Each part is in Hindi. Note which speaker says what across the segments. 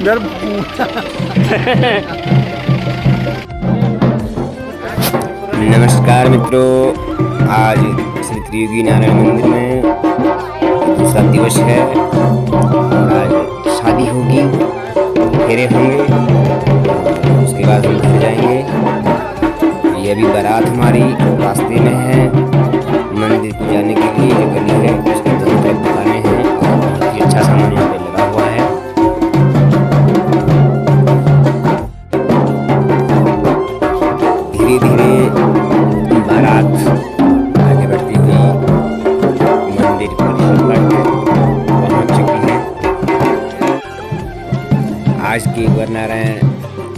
Speaker 1: इधर
Speaker 2: नमस्कार मित्रों, आज श्री त्रियोगी नारायण मंदिर में दूसरा दिवस है और आज शादी होगी, फेरे होंगे, उसके बाद हम घर जाएंगे। ये अभी बारात हमारी रास्ते में है मंदिर को जाने के लिए। जो गली है उसके दोनों तरफ दुकानें हैं और बहुत ही अच्छा सामान यहाँ पे लगा हुआ है। धीरे धीरे बारात आगे बढ़ती हुई मंदिर परिसर तक पहुंच चुकी है। आज के वर नारायण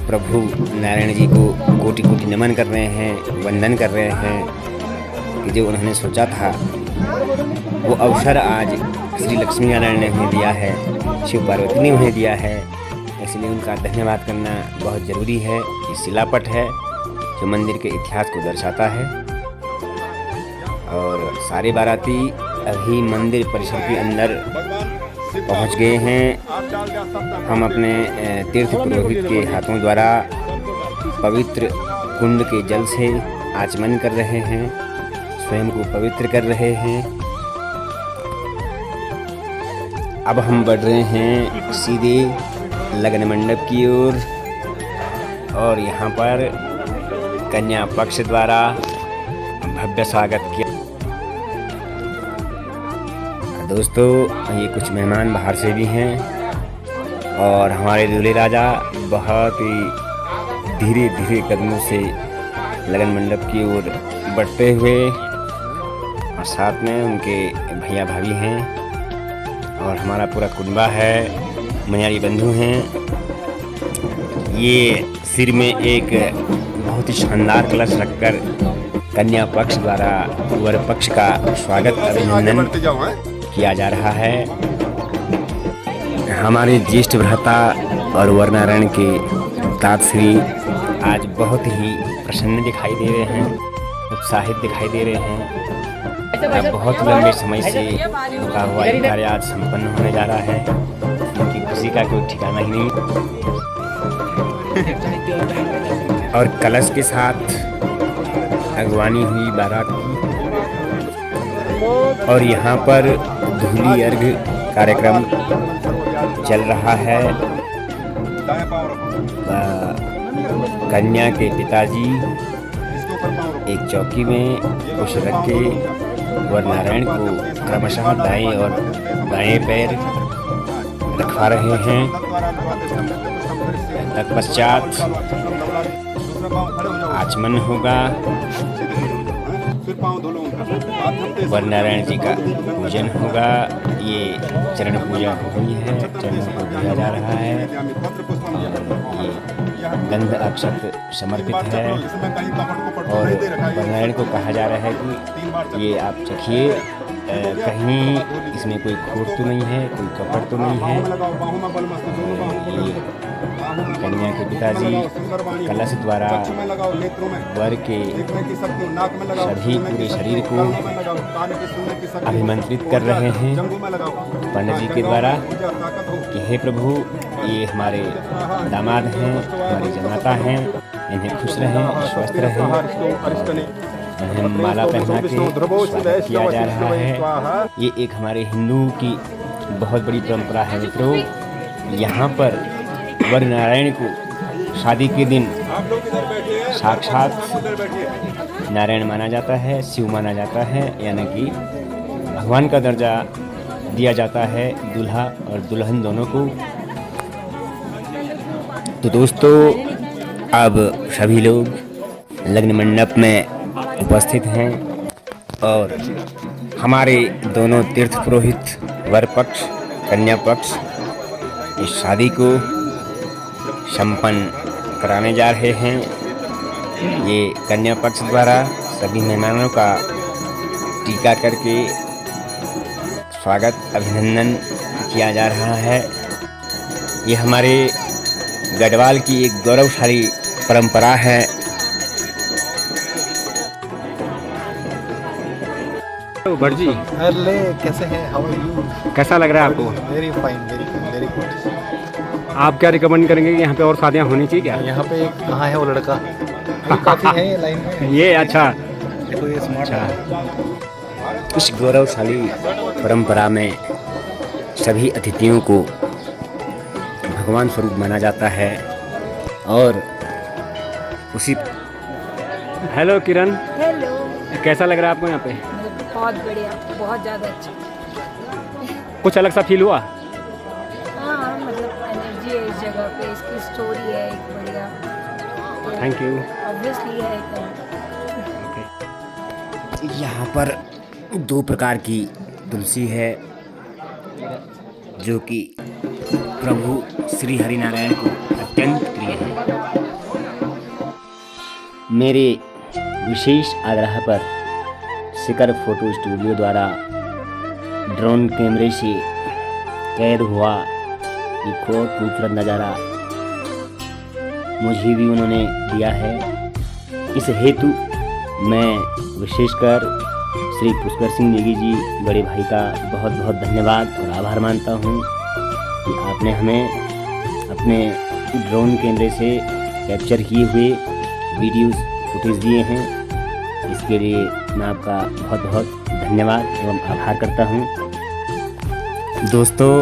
Speaker 2: प्रभु नारायण जी को कोटि कोटि नमन कर रहे हैं, वंदन कर रहे हैं कि जो उन्होंने सोचा था वो अवसर आज श्री लक्ष्मी नारायण ने उन्हें दिया है, शिव पार्वती ने उन्हें दिया है। इसलिए उनका धन्यवाद करना बहुत ज़रूरी है। ये शिलापट है जो मंदिर के इतिहास को दर्शाता है। और सारे बाराती अभी मंदिर परिसर के अंदर पहुंच गए हैं। हम अपने तीर्थ पुरोहित के हाथों द्वारा पवित्र कुंड के जल से आचमन कर रहे हैं, स्वयं को पवित्र कर रहे हैं। अब हम बढ़ रहे हैं सीधे लगन मंडप की ओर और यहाँ पर कन्या पक्ष द्वारा भव्य स्वागत किया। दोस्तों, ये कुछ मेहमान बाहर से भी हैं और हमारे दूल्हे राजा बहुत ही धीरे धीरे कदमों से लगन मंडप की ओर बढ़ते हुए, और साथ में उनके भैया भाभी हैं और हमारा पूरा कुनबा है, मनियारी बंधु हैं। ये सिर में एक बहुत ही शानदार कलश रखकर कन्या पक्ष द्वारा वर पक्ष का स्वागत अभिनंदन किया जा रहा है। हमारे ज्येष्ठ भ्राता और वर नारायण के तात श्री आज बहुत ही प्रसन्न दिखाई दे रहे हैं, उत्साहित दिखाई दे रहे हैं। बहुत लंबे समय से रुका हुआ ये कार्य आज संपन्न होने जा रहा है। उनकी खुशी का कोई ठिकाना ही नहीं। और कलश के साथ अगवानी हुई बारात की और यहाँ पर धूली अर्घ कार्यक्रम चल रहा है। कन्या के पिताजी एक चौकी में कुछ रख के वर नारायण को क्रमशः दाएं और बाएं पैर रखवा रहे हैं। तत्पश्चात आचमन होगा, वर नारायण जी का पूजन होगा। ये चरण पूजा हो गई है, चरणों को दिया जा रहा है। ये गंध अक्षत समर्पित है और वर नारायण को कहा जा रहा है कि ये आप चखिए, कहीं इसमें कोई खोट तो नहीं है, कोई कपट तो नहीं है। ये कन्या के पिताजी कलश द्वारा वर के सभी पूरे शरीर को अभिमंत्रित कर रहे हैं पंडित जी के द्वारा कि हे प्रभु, ये हमारे दामाद हैं, हमारी जमाता हैं, इन्हें खुश रहें, स्वस्थ रहें। इन्हें माला पहना के स्वागत किया जा रहा है। ये एक हमारे हिंदू की बहुत बड़ी परंपरा है मित्रों। यहाँ पर वर नारायण को शादी के दिन साक्षात नारायण माना जाता है, शिव माना जाता है, यानी कि भगवान का दर्जा दिया जाता है दूल्हा और दुल्हन दोनों को। तो दोस्तों, अब सभी लोग लग्न मंडप में उपस्थित हैं और हमारे दोनों तीर्थ पुरोहित वर पक्ष कन्या पक्ष इस शादी को संपन्न कराने जा रहे हैं। ये कन्या पक्ष द्वारा सभी मेहमानों का टीका करके स्वागत अभिनंदन किया जा रहा है। ये हमारे गढ़वाल की एक गौरवशाली परंपरा है।
Speaker 1: भट्ट जी,
Speaker 3: अरे कैसे हैं? How are you?
Speaker 1: कैसा लग रहा है आपको?
Speaker 3: Very fine, very good.
Speaker 1: आप क्या रिकमेंड करेंगे कि यहाँ पे और शादियाँ होनी चाहिए क्या?
Speaker 3: यहाँ पे एक कहाँ है वो लड़का, काफी है ये लाइन में।
Speaker 1: ये अच्छा
Speaker 3: देखो ये स्मार्ट है।
Speaker 2: इस गौरवशाली परंपरा में सभी अतिथियों को भगवान स्वरूप माना जाता है और उसी।
Speaker 1: हेलो किरण,
Speaker 4: हेलो।
Speaker 1: कैसा लग रहा है आपको यहाँ पे?
Speaker 4: मतलब बहुत बढ़िया, बहुत ज़्यादा अच्छा।
Speaker 1: कुछ अलग सा फील हुआ?
Speaker 4: हाँ, मतलब एनर्जी है इस जगह पे, इसकी स्टोरी है एक बढ़िया।
Speaker 1: Thank you.
Speaker 4: ऑब्वियसली है एक।
Speaker 2: यहाँ पर 2 प्रकार की तुलसी है जो कि प्रभु श्री हरिनारायण को अत्यंत प्रिय है। मेरे विशेष आग्रह पर शिखर फोटो स्टूडियो द्वारा ड्रोन कैमरे से कैद हुआ ये बहुत खूबसूरत नज़ारा मुझे भी उन्होंने दिया है। इस हेतु मैं विशेषकर श्री पुष्कर सिंह नेगी जी बड़े भाई का बहुत बहुत धन्यवाद और आभार मानता हूँ कि आपने हमें अपने ड्रोन कैमरे से कैप्चर किए हुए वीडियोस फुटेज दिए हैं। इसके लिए मैं आपका बहुत बहुत धन्यवाद एवं आभार करता हूँ। दोस्तों,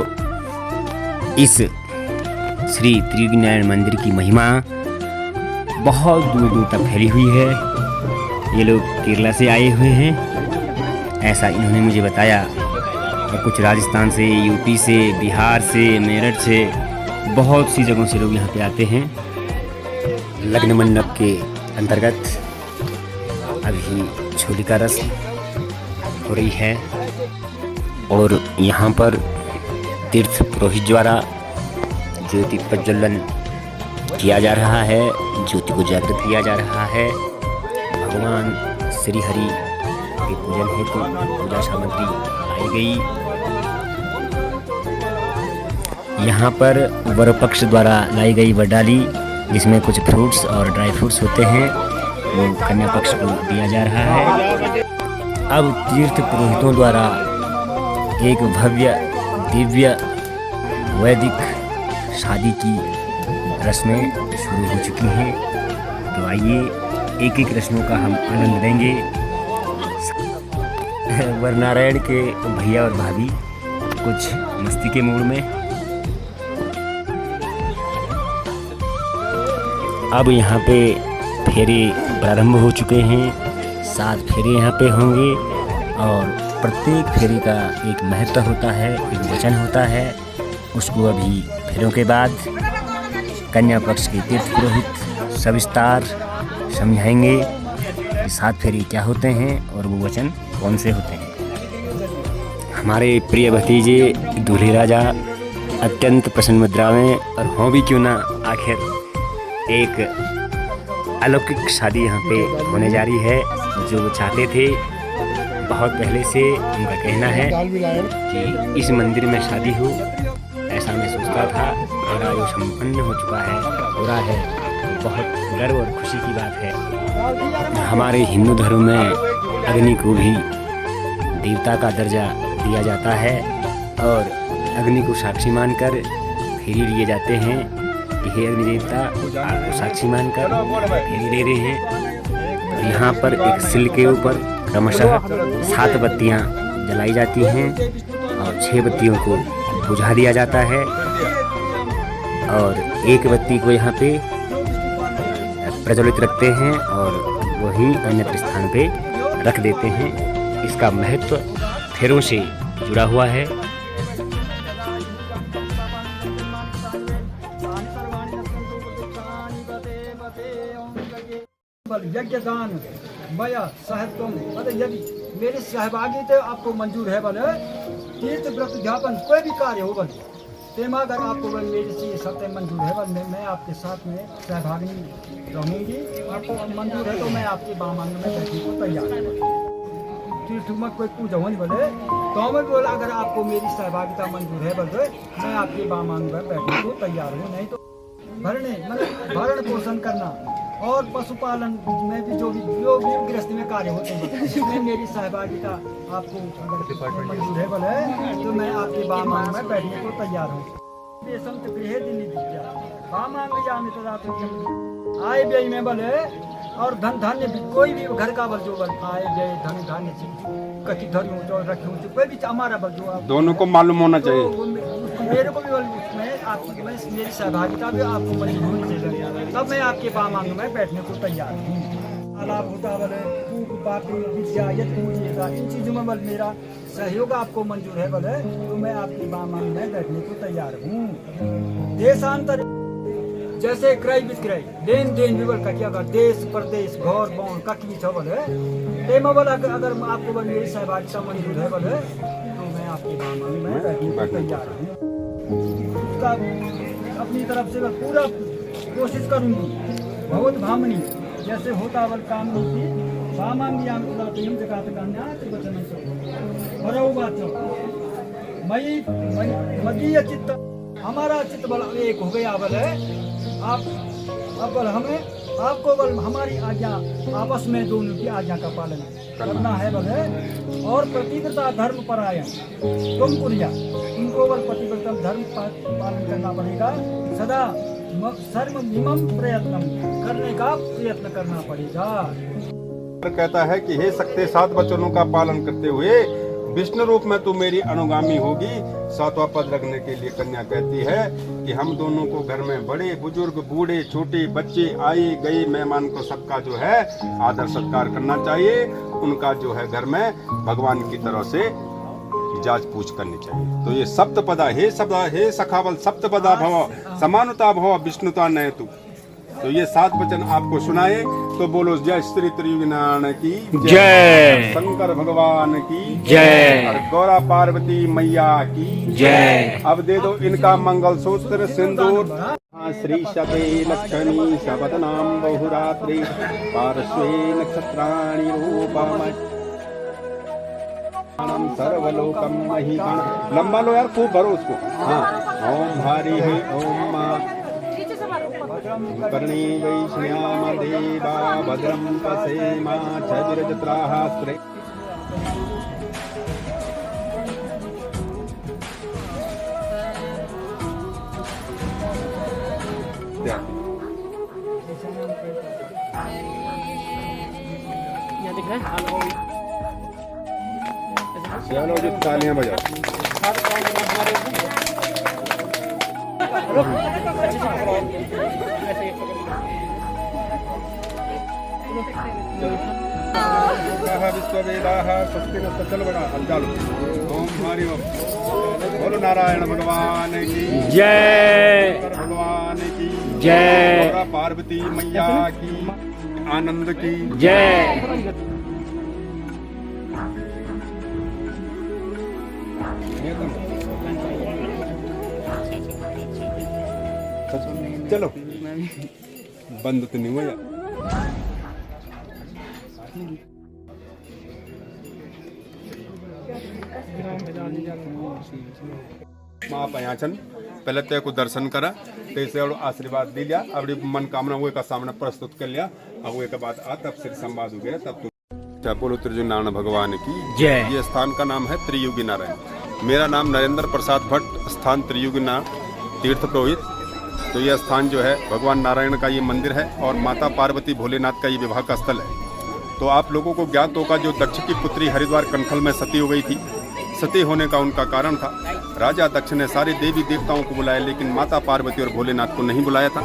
Speaker 2: इस श्री त्रिनारायण मंदिर की महिमा बहुत दूर दूर तक फैली हुई है। ये लोग केरला से आए हुए हैं, ऐसा इन्होंने मुझे बताया, और कुछ राजस्थान से, यूपी से, बिहार से, मेरठ से, बहुत सी जगहों से लोग यहाँ पे आते हैं। लग्न मंडप के अंतर्गत अभी छोली का रस्म हो रही है और यहाँ पर तीर्थ पुरोहित द्वारा ज्योति प्रज्वलन किया जा रहा है, ज्योति को जागृत किया जा रहा है। भगवान श्री हरि के पूजन हेतु पूजा सामग्री लाई गई। यहाँ पर वर पक्ष द्वारा लाई गई वरडाली, जिसमें कुछ फ्रूट्स और ड्राई फ्रूट्स होते हैं, वो कन्या पक्ष को दिया जा रहा है। अब तीर्थ पुरोहितों द्वारा एक भव्य दिव्य वैदिक शादी की रस्में शुरू हो चुकी हैं। तो आइए एक एक रस्मों का हम आनंद लेंगे। वरनारायण के भैया और भाभी कुछ मस्ती के मूड में। अब यहाँ पे फेरे प्रारंभ हो चुके हैं, 7 फेरे यहाँ पे होंगे और प्रत्येक फेरे का एक महत्व होता है, एक वचन होता है। उसको अभी फेरों के बाद कन्या पक्ष के तीर्थ पुरोहित सविस्तार समझाएंगे कि 7 फेरे क्या होते हैं और वो वचन कौन से होते हैं। हमारे प्रिय भतीजे दूल्हे राजा अत्यंत प्रसन्न मुद्रा में, और हों भी क्यों ना, आखिर एक अलौकिक शादी यहाँ पे होने जा रही है जो वो चाहते थे बहुत पहले से। उनका कहना है कि इस मंदिर में शादी हो, ऐसा मैं सोचता था, और आज वो संपन्न हो चुका है, हो रहा है। बहुत गर्व और खुशी की बात है। हमारे हिंदू धर्म में अग्नि को भी देवता का दर्जा दिया जाता है और अग्नि को साक्षी मानकर फेरी लिए जाते हैं कि हे अग्नि देवता, आपको साक्षी मानकर फेरी ले रहे हैं। यहाँ पर एक सिल के ऊपर क्रमशः 7 बत्तियाँ जलाई जाती हैं और 6 बत्तियों को बुझा दिया जाता है और 1 बत्ती को यहाँ पे प्रज्वलित रखते हैं और वही अन्य स्थान पे रख देते हैं। इसका महत्व फेरों से जुड़ा हुआ है।
Speaker 5: यज्ञ दान मया सहत्वम, मतलब यदि मेरी सहभागिता आपको मंजूर है बने, तीर्थ व्रत ध्यापन कोई भी कार्य हो बने, तेमा अगर आपको मेरी से सत्य मंजूर है बने, मैं आपके साथ में सहभागी रहूँगी। आपको मंजूर है तो मैं आपके बामांग में बैठने को तैयार हूँ। तीर्थ में कोई पूजा होने बोले तो मैं बोला अगर आपको मेरी सहभागिता मंजूर है बोले, मैं आपके बामांग में बैठने को तैयार हूँ। नहीं तो भरने मतलब भरण पोषण करना और पशुपालन में भी जो भी गृहस्थी में कार्य होते हैं, इसमें मेरी सहभागिता आपको अगर मंजूर है बोले तो मैं आपके बामांग में बैठने को तैयार हूँ। संत गृहे दिन विद्या कामांगयामि तदा तुझ्यं आय व्यय में बल है और धन धान्य भी कोई भी घर का बल जो बल आय व्यय धन धान्य से कटी धरूं तो रखूं तो कोई भी हमारा बल जो आप
Speaker 6: दोनों को मालूम होना चाहिए।
Speaker 5: मेरे को भी बल उसमें आपकी मेरी सहभागिता भी आपको मंजूर होनी चाहिए, तब मैं आपके पामांग में बैठने को तैयार हूँ। लाभ होता बल कूप पापी विद्या यज्ञ मुझेगा इन चीजों में बल मेरा सहयोग आपको मंजूर है बल है तो मैं आपके पामांग में बैठने को तैयार हूँ। देशांतर जैसे क्रय विक्रय लेन देन भी बल क्या कर देश प्रदेश घर बाउंड ककी छबल है तेमा बल अगर आपको बल मेरी सहभागिता मंजूर है बल है तो मैं आपके पामांग में बैठने को तैयार हूँ। उसका अपनी तरफ से बल पूरा कोशिश करूँगी बहुत भामनी जैसे होता बल काम होती सामान्याम तुम जगत कन्या वचन बरो बात मई मदीय चित्त हमारा चित्त बल एक हो गया बल है आप अब बल हमें आपको बल हमारी आज्ञा आपस में दोनों की आज्ञा का पालन करना है बल है और प्रतिव्रता धर्म परायण तुम कुरिया उनको बल प्रतिव्रता धर्म पालन करना पड़ेगा सदा सर्वमिमं प्रयत्न करने का प्रयत्न करना पड़ेगा।
Speaker 6: कहता है कि हे सकते 7 वचनों का पालन करते हुए विष्णु रूप में तू मेरी अनुगामी होगी। 7वां पद रखने के लिए कन्या कहती है कि हम दोनों को घर में बड़े बुजुर्ग बूढ़े छोटे बच्चे आए गए मेहमान को सबका जो है आदर सत्कार करना चाहिए। उनका जो है घर में भगवान की तरह से जांच पूछ करनी चाहिए। तो ये सप्तपदा हे सखावल सप्तपदा भव समानुता भव विष्णुता नय तू। तो ये 7 वचन आपको सुनाए तो बोलो जय श्री त्रियुगनारायण की
Speaker 1: जय,
Speaker 6: शंकर भगवान की
Speaker 1: जय,
Speaker 6: और गौरा पार्वती मैया की जय। अब दे दो इनका मंगल सूत्र सिंदूर। श्री शते लक्षणी शबदनाम बहुरात्रि पार्श्वे नक्षत्राणि रूपमय सर्वलोकम महिगण। लंबा लो यार खूब भरो उसको। हाँ ओम हरि ओम कर्णी वैष्ण्याम देवा भद्रम पसेमा छविरजत्राः स्त्रे। चलो जी तालियां बजाओ। विश्ववेदाः स्वस्ति न सचल बड़ा हलचाल। ओम हरि ओम। बोलो नारायण भगवान की
Speaker 1: जय,
Speaker 6: शंकर भगवान की
Speaker 1: जय,
Speaker 6: गौरा पार्वती मैया की आनंद की
Speaker 1: जय।
Speaker 6: चलो बंद तो नहीं हुआ। महापयाचन पहले ते को दर्शन करा तैसे आशीर्वाद दी लिया अपनी मनकामना वो का सामने प्रस्तुत कर लिया। अब वो के बाद आ तब सिर संवाद हो गया तब तो बोलो त्रियुगनारायण भगवान की
Speaker 1: जय।
Speaker 6: ये स्थान का नाम है त्रियुगी नारायण। मेरा नाम नरेंद्र प्रसाद भट्ट, स्थान त्रियुगी नारायण तीर्थ पुरोहित। तो यह स्थान जो है भगवान नारायण का ये मंदिर है और माता पार्वती भोलेनाथ का ये विवाह का स्थल है। तो आप लोगों को ज्ञात होगा जो दक्ष की पुत्री हरिद्वार कनखल में सती हो गई थी। सती होने का उनका कारण था राजा दक्ष ने सारे देवी देवताओं को बुलाया लेकिन माता पार्वती और भोलेनाथ को नहीं बुलाया था।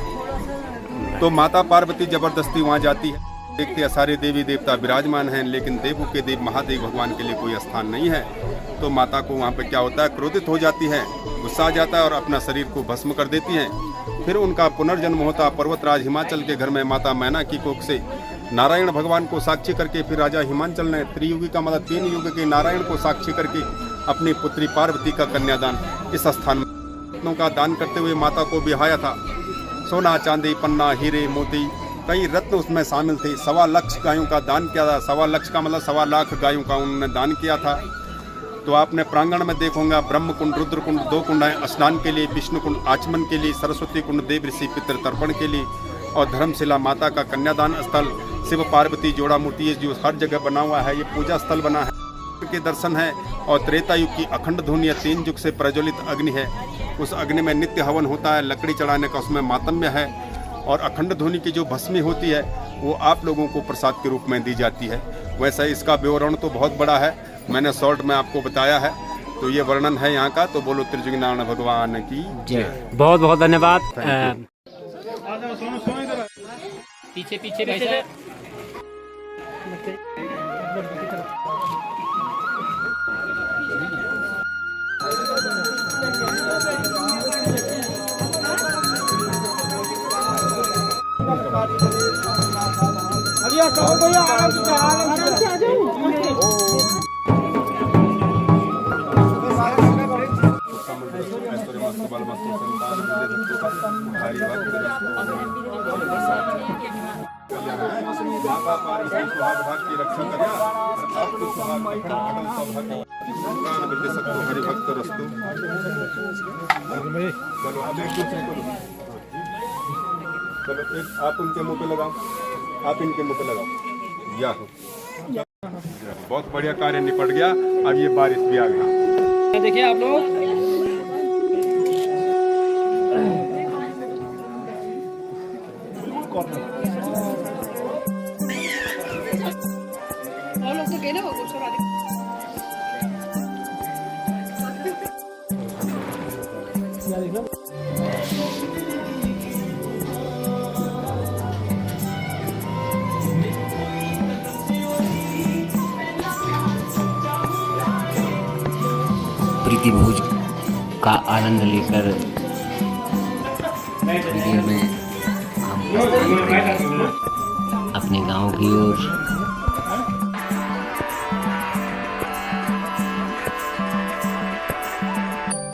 Speaker 6: तो माता पार्वती जबरदस्ती वहाँ जाती है, देखते हैं सारे देवी देवता विराजमान हैं लेकिन देवों के देव महादेव भगवान के लिए कोई स्थान नहीं है। तो माता को वहाँ पे क्या होता है, क्रोधित हो जाती है, गुस्सा आ जाता है और अपना शरीर को भस्म कर देती हैं। फिर उनका पुनर्जन्म होता पर्वतराज हिमाचल के घर में माता मैना की कोख से नारायण भगवान को साक्षी करके फिर राजा हिमाचल ने त्रियुगी का मतलब 3 युग के नारायण को साक्षी करके अपनी पुत्री पार्वती का कन्यादान इस स्थान में का दान करते हुए माता को बिहाया था। सोना चांदी पन्ना हीरे मोती कई रत्न उसमें शामिल थे। 1.25 लाख गायों का दान किया था। 1.25 लाख का मतलब 1.25 लाख गायों का उन्होंने दान किया था। तो आपने प्रांगण में देखोगा ब्रह्म कुंड रुद्र कुंड 2 कुंड हैं स्नान के लिए, विष्णु कुंड आचमन के लिए, सरस्वती कुंड देव ऋषि पितृ तर्पण के लिए और धर्मशिला माता का कन्यादान स्थल, शिव पार्वती जोड़ा मूर्ति जो हर जगह बना हुआ है, ये पूजा स्थल बना है के दर्शन है। और त्रेता युग की अखंड धुन या 3 युग से प्रज्वलित अग्नि है। उस अग्नि में नित्य हवन होता है, लकड़ी चढ़ाने का उसमें मातम्य है। और अखंड ध्वनि की जो भस्मी होती है वो आप लोगों को प्रसाद के रूप में दी जाती है। वैसे इसका विवरण तो बहुत बड़ा है, मैंने शॉर्ट में आपको बताया है। तो ये वर्णन है यहाँ का। तो बोलो त्रिजुगी नारायण भगवान की जय।
Speaker 1: बहुत बहुत धन्यवाद।
Speaker 2: पीछे पीछे भाई साहब।
Speaker 5: भैया कहो भैया आराम से आ जाओ।
Speaker 6: हरिभक्त रस्तु। चलो एक आप उनके मुंह पे लगाओ, आप इनके मुंह पे लगाओ। या हो बहुत बढ़िया कार्य निपट गया। अब ये बारिश भी आ गई।
Speaker 1: देखिए आप लोग
Speaker 2: प्रीति भोज का आनंद लेकर वीडियो में हम अपने गांव की ओर